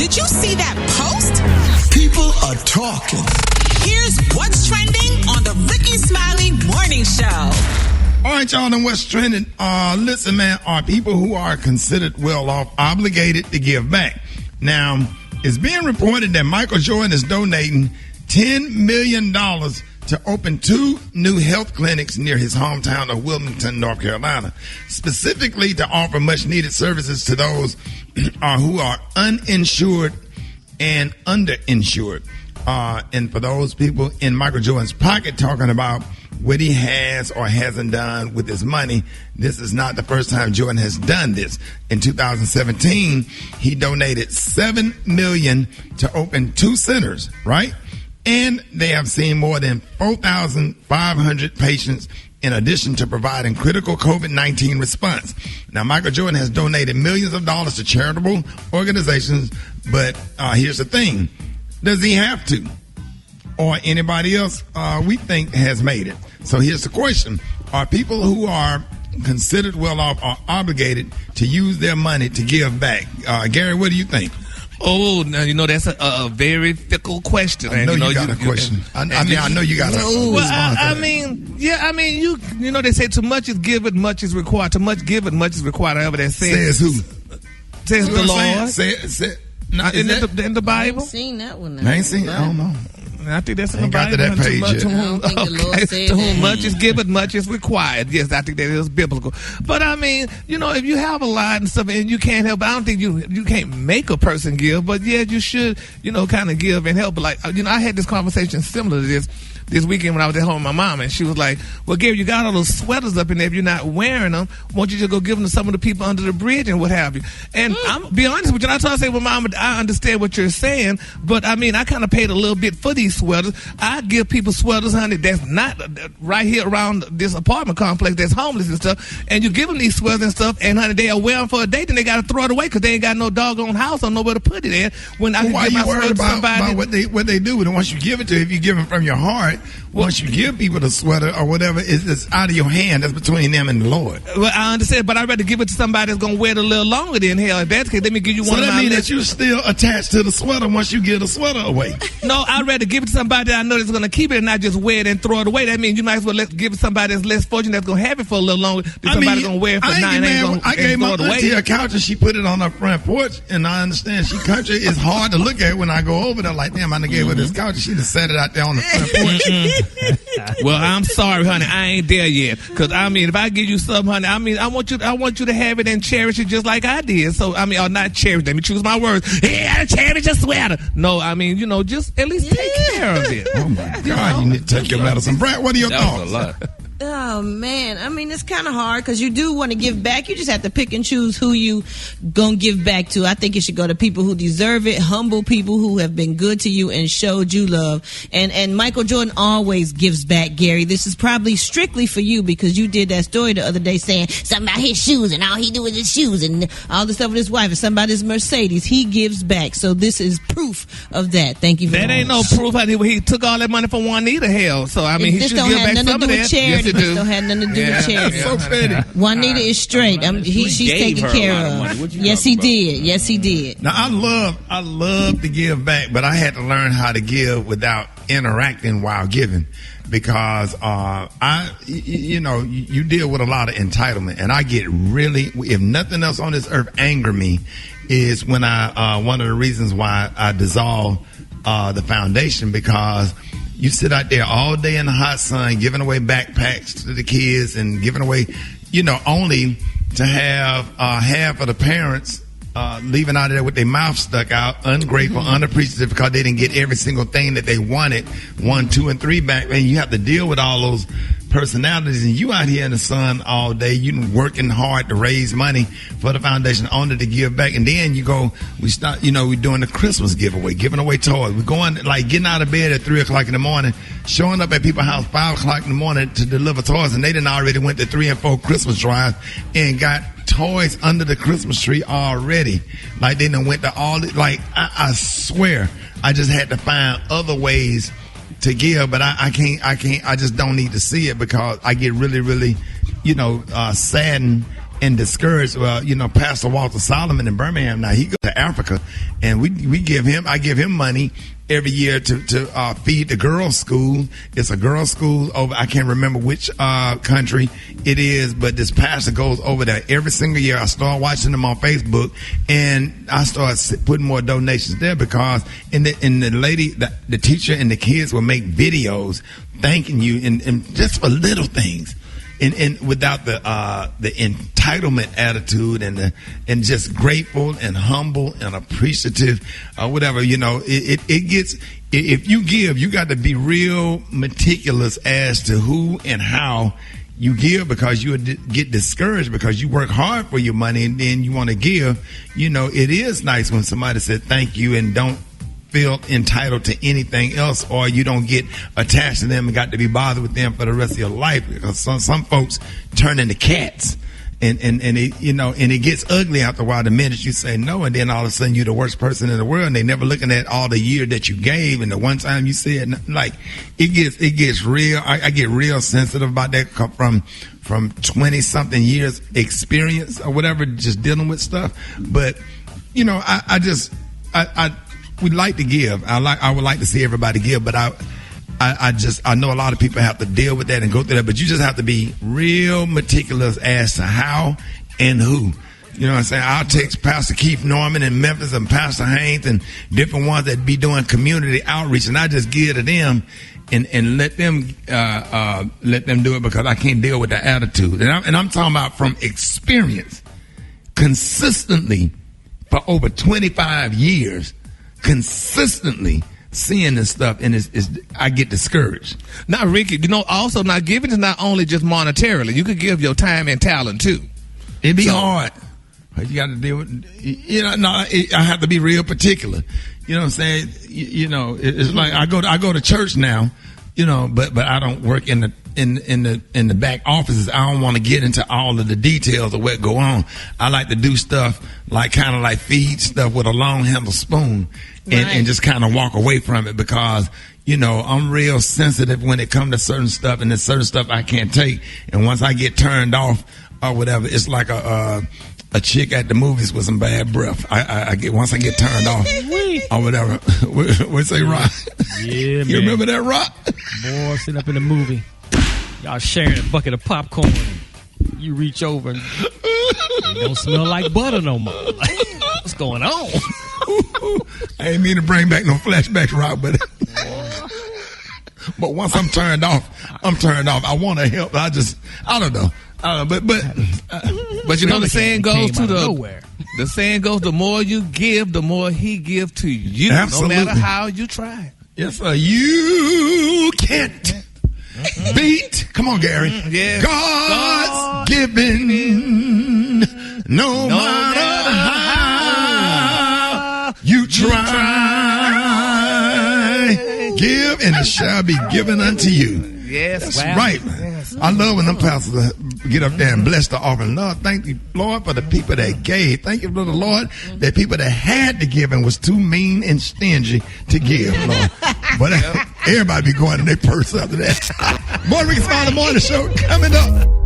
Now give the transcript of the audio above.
Did you see that post? People are talking. Here's what's trending on the Rickey Smiley Morning Show. All right, y'all, and what's trending? Listen, man, are people who are considered well-off obligated to give back? Now, it's being reported that Michael Jordan is donating $10 million to open 2 new health clinics near his hometown of Wilmington, North Carolina, specifically to offer much-needed services to those who are uninsured and underinsured. And for those people in Michael Jordan's pocket talking about what he has or hasn't done with his money, this is not the first time Jordan has done this. In 2017, he donated $7 million to open 2 centers, right? And they have seen more than 4,500 patients in addition to providing critical COVID-19 response. Now, Michael Jordan has donated millions of dollars to charitable organizations, but here's the thing. Does he have to? Or anybody else we think has made it? So here's the question. Are people who are considered well-off or obligated to use their money to give back? Gary, what do you think? Oh, now, that's a very fickle question. I know you got a question. I know you got a response. They say too much is given, much is required. Too much given, much is required. However that says. Says who? Says the Lord. In the Bible? I ain't seen that one. I ain't seen it. I don't know. I think that's in the Bible. Got to that page yet. To whom much is given, much is required. Yes, I think that is biblical. But if you have a lot and stuff and you can't help, I don't think you can't make a person give, but yeah, you should, kind of give and help. Like, I had this conversation similar to this weekend when I was at home with my mom, and she was like, well, Gary, you got all those sweaters up in there. If you're not wearing them, why don't you just go give them to some of the people under the bridge and what have you? And I'm be honest with you, I told her, I say, well, Mom, I understand what you're saying, but I kind of paid a little bit for these sweaters. I give people sweaters, honey, that's not right here around this apartment complex that's homeless and stuff, and you give them these sweaters and stuff, and honey, they'll wear them for a day, then they got to throw it away because they ain't got no doggone house or nowhere to put it in. When I why you worried about what they do with it? Once you give it to, if you give them from your heart, once you give people the sweater or whatever, it's out of your hand. That's between them and the Lord. Well, I understand, but I'd rather give it to somebody that's going to wear it a little longer than hell. If that's the case, let me give you one of my... So that means that you're still attached to the sweater once you give the sweater away. No, I'd rather give it to somebody that I know that's going to keep it and not just wear it and throw it away. That means you might as well give it to somebody that's less fortunate that's going to have it for a little longer than somebody going to wear it for 9 days. I gave my auntie a couch and she put it on her front porch, and I understand country is hard to look at when I go over there. Like, damn, I done gave her this couch and she just set it out there on the front porch. Well, I'm sorry, honey. I ain't there yet. Because, if I give you something, honey, I want you to have it and cherish it just like I did. So, or not cherish. Let me choose my words. Yeah, cherish your sweater. No, just at least take care of it. Oh, my God. You need to take your medicine. Brad, what are your thoughts? Was a lot. Oh, man. It's kind of hard because you do want to give back. You just have to pick and choose who you going to give back to. I think it should go to people who deserve it, humble people who have been good to you and showed you love. And Michael Jordan always gives back, Gary. This is probably strictly for you because you did that story the other day saying something about his shoes and all he do is his shoes and all the stuff with his wife and somebody's Mercedes. He gives back. So this is proof of that. Thank you for that. Ain't no proof. He took all that money from Juanita Hell. So, he should give back some of that. Yes, it don't have nothing to do with charity. So petty. Juanita is straight. She's taken care of. Yes, he did. Yes, he did. Now, I love to give back, but I had to learn how to give without interacting while giving, because you deal with a lot of entitlement, and I get really, if nothing else on this earth anger me, is when one of the reasons why I dissolved the foundation, because you sit out there all day in the hot sun giving away backpacks to the kids and giving away, only to have half of the parents leaving out of there with their mouth stuck out, ungrateful, unappreciative because they didn't get every single thing that they wanted, 1, 2, and 3 back. And you have to deal with all those personalities, and you out here in the sun all day, you working hard to raise money for the foundation, only to give back. And then we're doing the Christmas giveaway, giving away toys. We're going, getting out of bed at 3 o'clock in the morning, showing up at people's house 5 o'clock in the morning to deliver toys, and they done already went to 3 and 4 Christmas drives and got toys under the Christmas tree already. They done went to all I swear I just had to find other ways to give, but I can't, I just don't need to see it because I get really, really, saddened and discouraged. Well, Pastor Walter Solomon in Birmingham, now he goes to Africa, and I give him money every year to feed the girls' school. It's a girls' school over, I can't remember which country it is, but this pastor goes over there every single year. I start watching them on Facebook, and I start putting more donations there because the teacher and the kids will make videos thanking you and just for little things. And without the entitlement attitude and just grateful and humble and appreciative, whatever, it gets, if you give, you got to be real meticulous as to who and how you give, because you would get discouraged because you work hard for your money and then you want to give. It is nice when somebody said thank you and don't feel entitled to anything else, or you don't get attached to them and got to be bothered with them for the rest of your life, because some folks turn into cats and it gets ugly after a while the minute you say no, and then all of a sudden you're the worst person in the world and they never looking at all the year that you gave and the one time you said, like, it gets real. I get real sensitive about that from 20 something years experience or whatever, just dealing with stuff. But we'd like to give. I would like to see everybody give, but I know a lot of people have to deal with that and go through that, but you just have to be real meticulous as to how and who. You know what I'm saying? I'll text Pastor Keith Norman in Memphis and Pastor Haynes and different ones that be doing community outreach, and I just give to them and let them do it, because I can't deal with the attitude. And I'm talking about from experience, consistently for over 25 years. Consistently seeing this stuff, and I get discouraged. Now, Ricky, also not giving is not only just monetarily. You could give your time and talent too. It'd be hard. You got to deal with. I have to be real particular. You know what I'm saying? It's like I go to church now. But I don't work in the back offices. I don't want to get into all of the details of what go on. I like to do stuff kind of like feed stuff with a long handle spoon and just kind of walk away from it, because I'm real sensitive when it comes to certain stuff, and there's certain stuff I can't take. And once I get turned off or whatever, it's like a chick at the movies with some bad breath. Once I get turned off or whatever. What say, Rock? Yeah, man. You remember that, Rock? Boy, sitting up in the movie, y'all sharing a bucket of popcorn. You reach over and it don't smell like butter no more. What's going on? I ain't mean to bring back no flashbacks, Rock, but once I'm turned off, I'm turned off. I want to help. I don't know. But the saying goes the saying goes, the more you give, the more he give to you. Absolutely. No matter how you try. Yes, sir. You can't beat. Come on, Gary. Yes. God's given. No matter how you try. Give, and it shall be given unto you. Yes, that's right. Yes. I love when them pastors get up there and bless the offering. Lord, thank you, Lord, for the people that gave. Thank you for the Lord, that people that had to give and was too mean and stingy to give, Lord. But everybody be going in their purse after that. More Rickey Smiley Morning Show coming up.